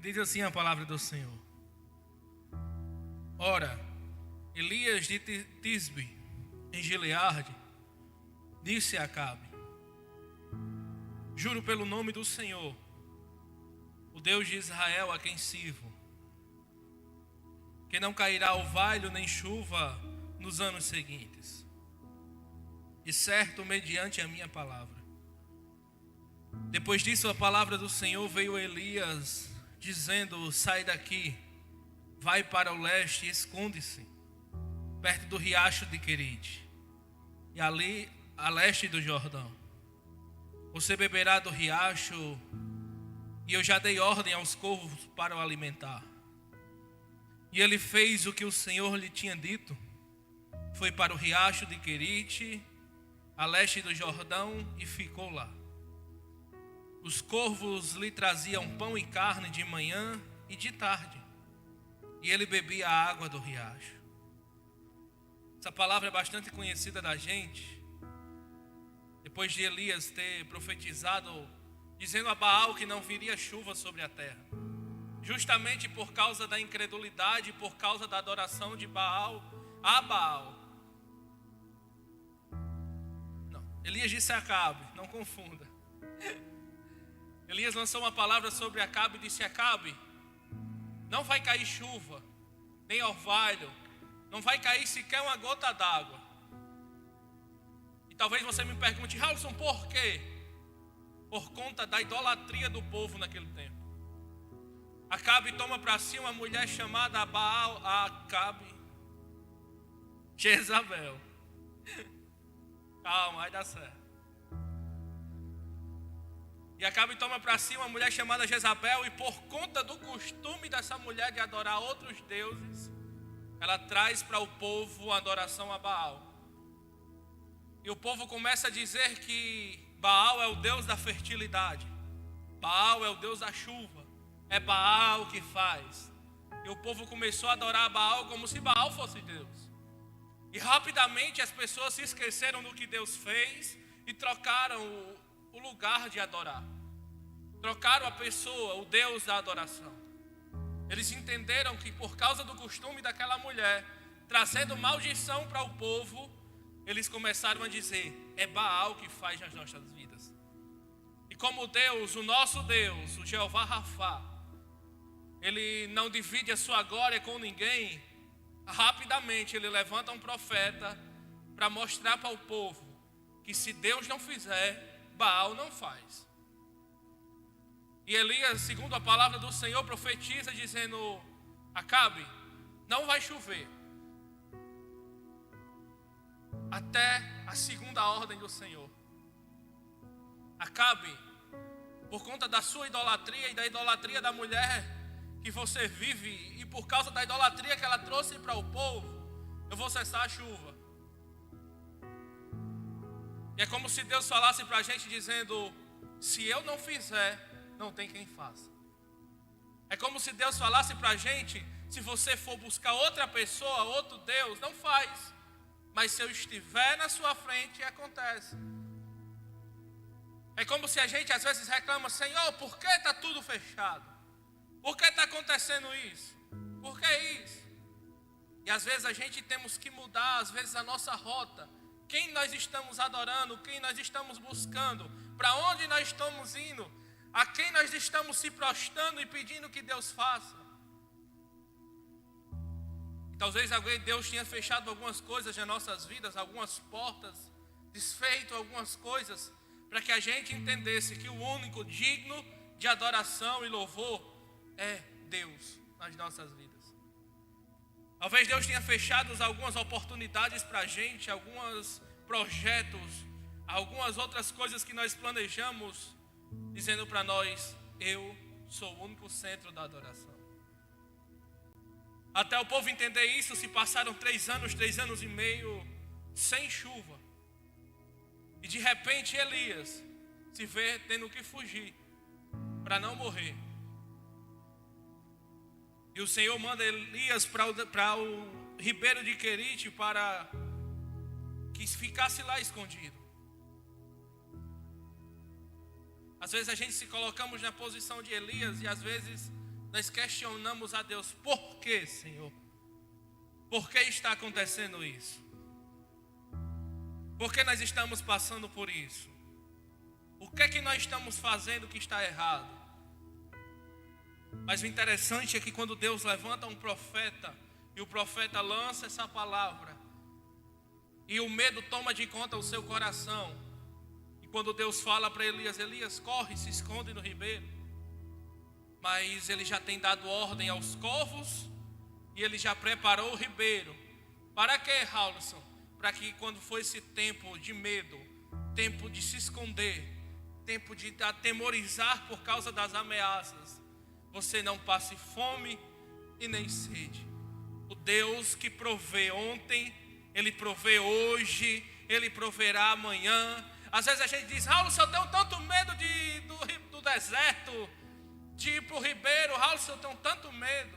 diz assim a palavra do Senhor: Ora, Elias de Tisbe, em Gileade, disse a Acabe: Juro pelo nome do Senhor, o Deus de Israel a quem sirvo, que não cairá orvalho nem chuva nos anos seguintes. E certo, mediante a minha palavra. Depois disso, a palavra do Senhor veio a Elias, dizendo: Sai daqui, vai para o leste e esconde-se, perto do riacho de Querite, e ali a leste do Jordão. Você beberá do riacho, e eu já dei ordem aos corvos para o alimentar. E ele fez o que o Senhor lhe tinha dito. Foi para o riacho de Querite, a leste do Jordão, e ficou lá. Os corvos lhe traziam pão e carne de manhã e de tarde, e ele bebia a água do riacho. Essa palavra é bastante conhecida da gente. Depois de Elias ter profetizado, dizendo a Baal que não viria chuva sobre a terra, justamente por causa da incredulidade, por causa da adoração de Baal a Baal. Não, Elias disse a Acabe, não confunda. Elias lançou uma palavra sobre Acabe e disse: Acabe, não vai cair chuva, nem orvalho, não vai cair sequer uma gota d'água. E talvez você me pergunte: Raulson, por quê? Por conta da idolatria do povo naquele tempo. Acabe toma para si uma mulher chamada Baal, Acabe, Jezabel. Calma, vai dar certo. E Acabe toma para si uma mulher chamada Jezabel, e por conta do costume dessa mulher de adorar outros deuses, ela traz para o povo a adoração a Baal. E o povo começa a dizer que Baal é o Deus da fertilidade, Baal é o Deus da chuva, é Baal que faz. E o povo começou a adorar Baal como se Baal fosse Deus. E rapidamente as pessoas se esqueceram do que Deus fez e trocaram o lugar de adorar. Trocaram a pessoa, o Deus da adoração. Eles entenderam que por causa do costume daquela mulher, trazendo maldição para o povo, eles começaram a dizer: é Baal que faz nas nossas vidas. E como Deus, o nosso Deus, o Jeová Rafá, Ele não divide a sua glória com ninguém, rapidamente Ele levanta um profeta para mostrar para o povo que se Deus não fizer, Baal não faz. E Elias, segundo a palavra do Senhor, profetiza dizendo: Acabe, não vai chover até a segunda ordem do Senhor. Acabe, por conta da sua idolatria e da idolatria da mulher que você vive, e por causa da idolatria que ela trouxe para o povo, eu vou cessar a chuva. E é como se Deus falasse para a gente dizendo: se eu não fizer, não tem quem faça. É como se Deus falasse para a gente: se você for buscar outra pessoa, outro Deus, não faz. Mas se eu estiver na sua frente, acontece. É como se a gente às vezes reclama: Senhor, por que está tudo fechado? Por que está acontecendo isso? Por que isso? E às vezes a gente temos que mudar, às vezes, a nossa rota. Quem nós estamos adorando, quem nós estamos buscando, para onde nós estamos indo, a quem nós estamos se prostrando e pedindo que Deus faça. Talvez Deus tenha fechado algumas coisas nas nossas vidas, algumas portas, desfeito algumas coisas, para que a gente entendesse que o único digno de adoração e louvor é Deus nas nossas vidas. Talvez Deus tenha fechado algumas oportunidades para a gente, alguns projetos, algumas outras coisas que nós planejamos, dizendo para nós: eu sou o único centro da adoração. Até o povo entender isso, se passaram 3 anos e meio sem chuva. E de repente Elias se vê tendo que fugir para não morrer. E o Senhor manda Elias para o ribeiro de Querite para que ficasse lá escondido. Às vezes a gente se colocamos na posição de Elias e às vezes nós questionamos a Deus: por que, Senhor? Por que está acontecendo isso? Por que nós estamos passando por isso? O que é que nós estamos fazendo que está errado? Mas o interessante é que quando Deus levanta um profeta, e o profeta lança essa palavra, e o medo toma de conta o seu coração, e quando Deus fala para Elias: Elias, corre, se esconde no ribeiro. Mas ele já tem dado ordem aos corvos, e ele já preparou o ribeiro. Para quê, Raulson? Para que quando for esse tempo de medo, tempo de se esconder, tempo de atemorizar por causa das ameaças, você não passe fome e nem sede. O Deus que provê ontem, Ele provê hoje, Ele proverá amanhã. Às vezes a gente diz: Raulson, eu tenho tanto medo do deserto, de ir para o ribeiro. Raulson, eu tenho tanto medo.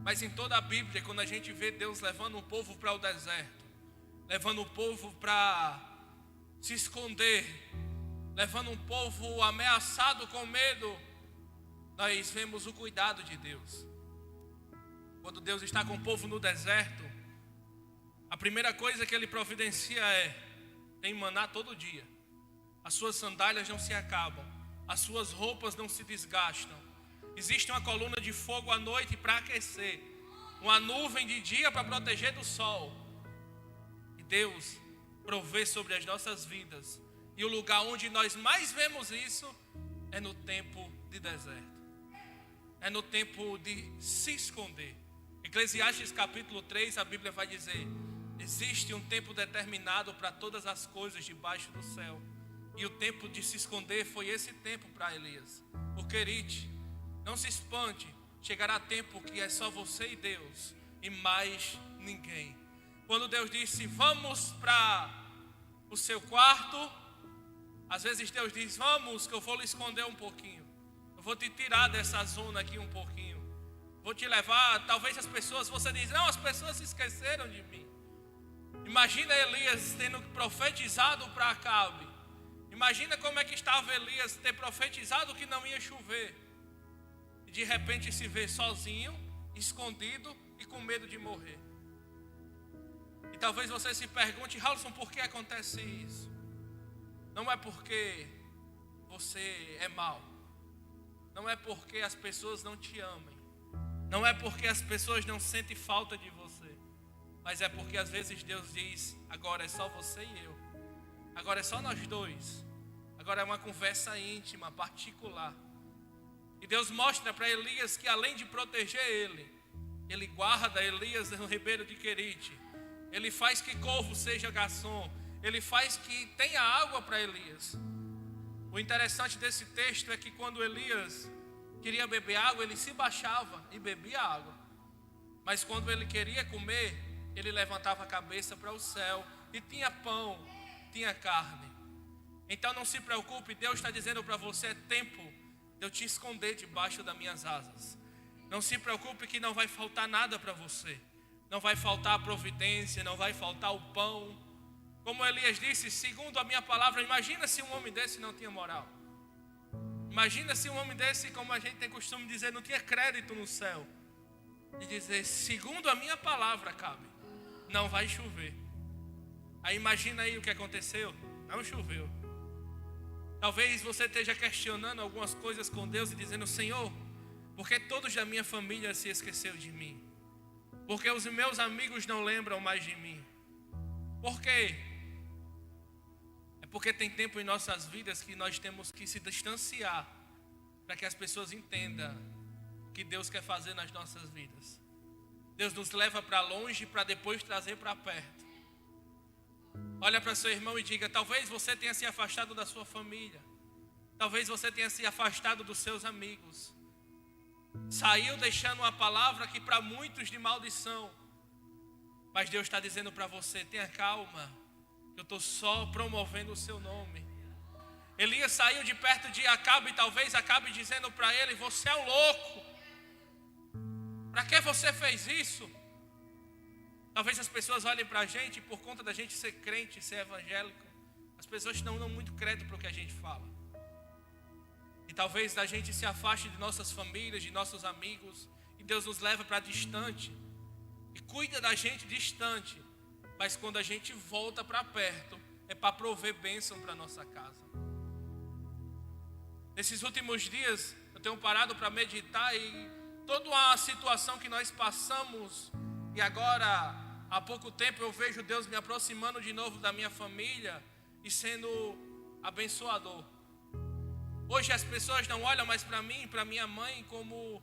Mas em toda a Bíblia, quando a gente vê Deus levando um povo para o deserto, levando um povo para se esconder, levando um povo ameaçado com medo, nós vemos o cuidado de Deus. Quando Deus está com o povo no deserto, a primeira coisa que Ele providencia tem maná todo dia. As suas sandálias não se acabam, as suas roupas não se desgastam. Existe uma coluna de fogo à noite para aquecer, uma nuvem de dia para proteger do sol. E Deus provê sobre as nossas vidas. E o lugar onde nós mais vemos isso é no tempo de deserto. É no tempo de se esconder. Eclesiastes capítulo 3, a Bíblia vai dizer: existe um tempo determinado para todas as coisas debaixo do céu. E o tempo de se esconder foi esse tempo para Elias. O querido, não se espante, chegará tempo que é só você e Deus, e mais ninguém. Quando Deus disse: vamos para o seu quarto, às vezes Deus diz: vamos, que eu vou lhe esconder um pouquinho. Eu vou te tirar dessa zona aqui um pouquinho. Vou te levar, talvez as pessoas, você diz: não, as pessoas se esqueceram de mim. Imagina Elias tendo profetizado para Acabe. Imagina como é que estava Elias ter profetizado que não ia chover. E de repente se vê sozinho, escondido e com medo de morrer. E talvez você se pergunte: Raulson, por que acontece isso? Não é porque você é mau. Não é porque as pessoas não te amem. Não é porque as pessoas não sentem falta de você. Mas é porque às vezes Deus diz: agora é só você e eu. Agora é só nós dois. Agora é uma conversa íntima, particular. E Deus mostra para Elias que além de proteger ele guarda Elias no ribeiro de Querite. Ele faz que corvo seja garçom. Ele faz que tenha água para Elias. O interessante desse texto é que quando Elias queria beber água, ele se baixava e bebia água. Mas quando ele queria comer, ele levantava a cabeça para o céu e tinha pão, tinha carne. Então não se preocupe, Deus está dizendo para você: é tempo de eu te esconder debaixo das minhas asas. Não se preocupe que não vai faltar nada para você. Não vai faltar a providência, não vai faltar o pão. Como Elias disse: segundo a minha palavra. Imagina se um homem desse não tinha moral. Imagina se um homem desse, como a gente tem costume de dizer, não tinha crédito no céu. E dizer: segundo a minha palavra, Acabe, não vai chover. Aí imagina aí o que aconteceu. Não choveu. Talvez você esteja questionando algumas coisas com Deus e dizendo: Senhor, por que todos da minha família se esqueceram de mim? Porque os meus amigos não lembram mais de mim. Por quê? É porque tem tempo em nossas vidas que nós temos que se distanciar para que as pessoas entendam o que Deus quer fazer nas nossas vidas. Deus nos leva para longe para depois trazer para perto. Olha para seu irmão e diga: talvez você tenha se afastado da sua família. Talvez você tenha se afastado dos seus amigos. Saiu deixando uma palavra que para muitos de maldição. Mas Deus está dizendo para você: tenha calma, eu estou só promovendo o seu nome. Elias saiu de perto de Acabe e talvez Acabe dizendo para ele: você é um louco. Para que você fez isso? Talvez as pessoas olhem para a gente, por conta da gente ser crente, ser evangélico, as pessoas não dão muito crédito para o que a gente fala. E talvez a gente se afaste de nossas famílias, de nossos amigos, e Deus nos leva para distante, e cuida da gente distante, mas quando a gente volta para perto, é para prover bênção para nossa casa. Nesses últimos dias, eu tenho parado para meditar e toda a situação que nós passamos, e agora, há pouco tempo eu vejo Deus me aproximando de novo da minha família e sendo abençoador. Hoje as pessoas não olham mais para mim e para minha mãe como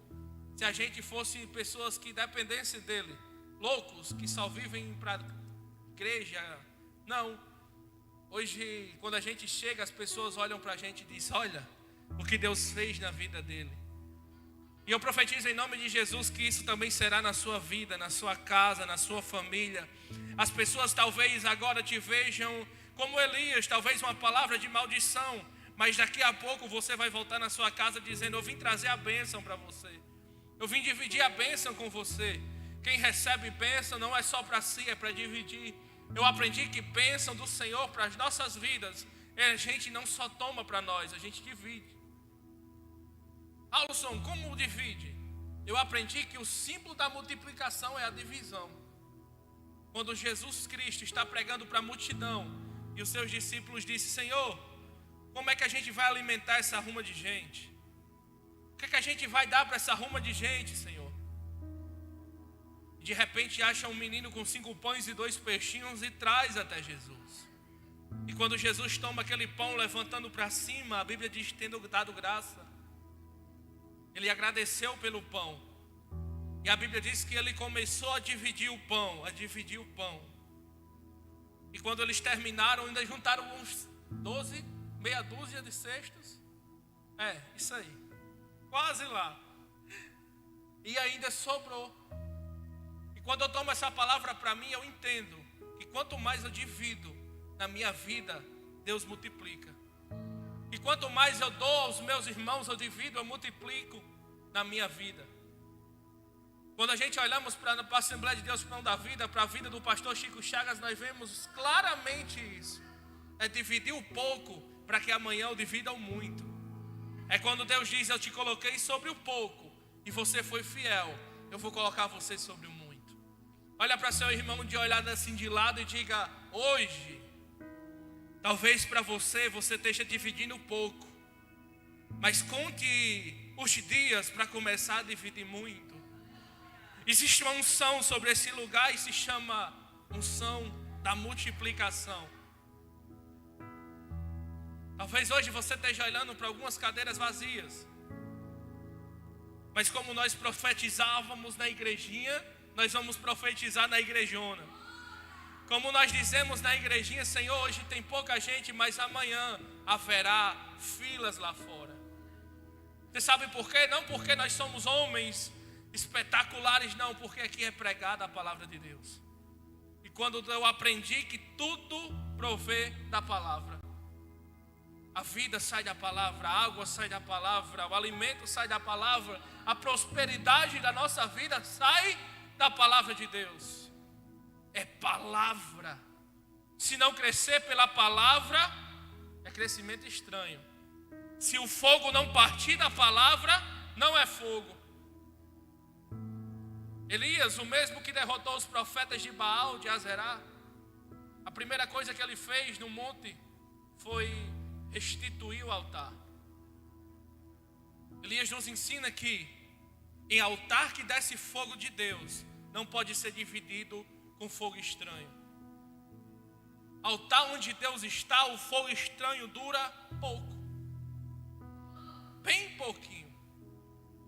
se a gente fosse pessoas que dependessem dele, loucos que só vivem para igreja. Não. Hoje, quando a gente chega, as pessoas olham para a gente e dizem: olha o que Deus fez na vida dele. E eu profetizo em nome de Jesus que isso também será na sua vida, na sua casa, na sua família. As pessoas talvez agora te vejam como Elias, talvez uma palavra de maldição, mas daqui a pouco você vai voltar na sua casa dizendo: eu vim trazer a bênção para você, eu vim dividir a bênção com você. Quem recebe bênção não é só para si, é para dividir. Eu aprendi que bênção do Senhor para as nossas vidas, a gente não só toma para nós, a gente divide. Alisson, como divide? Eu aprendi que o símbolo da multiplicação é a divisão. Quando Jesus Cristo está pregando para a multidão e os seus discípulos dizem: Senhor, como é que a gente vai alimentar essa ruma de gente? O que é que a gente vai dar para essa ruma de gente, Senhor? E de repente acha um menino com 5 pães e 2 peixinhos e traz até Jesus. E quando Jesus toma aquele pão levantando para cima, a Bíblia diz: tendo dado graça, ele agradeceu pelo pão. E a Bíblia diz que ele começou a dividir o pão, E quando eles terminaram, ainda juntaram uns 12, meia dúzia de cestos. Isso aí. Quase lá. E ainda sobrou. E quando eu tomo essa palavra para mim, eu entendo que quanto mais eu divido na minha vida, Deus multiplica. E quanto mais eu dou aos meus irmãos, eu divido, eu multiplico na minha vida. Quando a gente olhamos para a Assembleia de Deus Pão da Vida, para a vida do pastor Chico Chagas, nós vemos claramente isso. É dividir o pouco para que amanhã eu divida o muito. É quando Deus diz: eu te coloquei sobre o pouco e você foi fiel, eu vou colocar você sobre o muito. Olha para seu irmão de olhada assim de lado e diga: hoje, talvez para você esteja dividindo pouco, mas conte os dias para começar a dividir muito. Existe uma unção sobre esse lugar e se chama unção da multiplicação. Talvez hoje você esteja olhando para algumas cadeiras vazias, mas como nós profetizávamos na igrejinha, nós vamos profetizar na igrejona. Como nós dizemos na igrejinha: Senhor, hoje tem pouca gente, mas amanhã haverá filas lá fora. Você sabe por quê? Não porque nós somos homens espetaculares, não, porque aqui é pregada a palavra de Deus. E quando eu aprendi que tudo provê da palavra, a vida sai da palavra, a água sai da palavra, o alimento sai da palavra, a prosperidade da nossa vida sai da palavra de Deus. É palavra. Se não crescer pela palavra, é crescimento estranho. Se o fogo não partir da palavra, não é fogo. Elias, o mesmo que derrotou os profetas de Baal, de Azerá, a primeira coisa que ele fez no monte foi restituir o altar. Elias nos ensina que em altar que desce fogo de Deus, não pode ser dividido com fogo estranho. Altar onde Deus está, o fogo estranho dura pouco, bem pouquinho.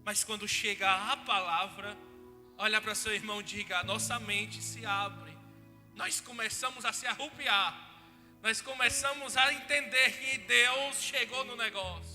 Mas quando chega a palavra, olha para seu irmão e diga: a nossa mente se abre. Nós começamos a se arrupiar. Nós começamos a entender que Deus chegou no negócio.